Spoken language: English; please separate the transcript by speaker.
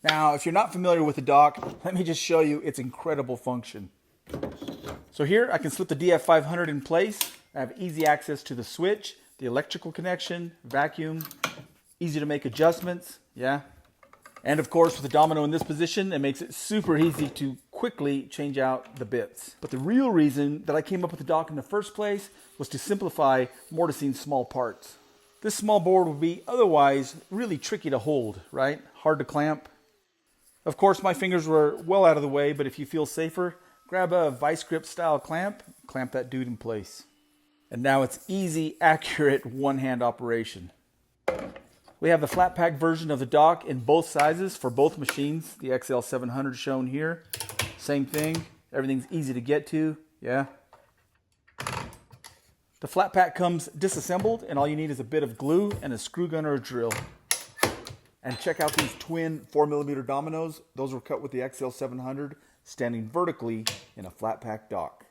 Speaker 1: Now, if you're not familiar with the dock, let me just show you its incredible function. So here I can slip the DF500 in place. I have easy access to the switch, the electrical connection, vacuum, easy to make adjustments, yeah. And of course, with the Domino in this position, it makes it super easy to quickly change out the bits. But the real reason that I came up with the dock in the first place was to simplify mortising small parts. This small board would be otherwise really tricky to hold, right? Hard to clamp. Of course, my fingers were well out of the way, but if you feel safer, grab a vice grip style clamp that dude in place. And now it's easy, accurate one-hand operation. We have the flat pack version of the dock in both sizes for both machines. The XL700 shown here. Same thing. Everything's easy to get to. Yeah. The flat pack comes disassembled, and all you need is a bit of glue and a screw gun or a drill. And check out these twin 4mm dominoes. Those were cut with the XL700, standing vertically in a flat pack dock.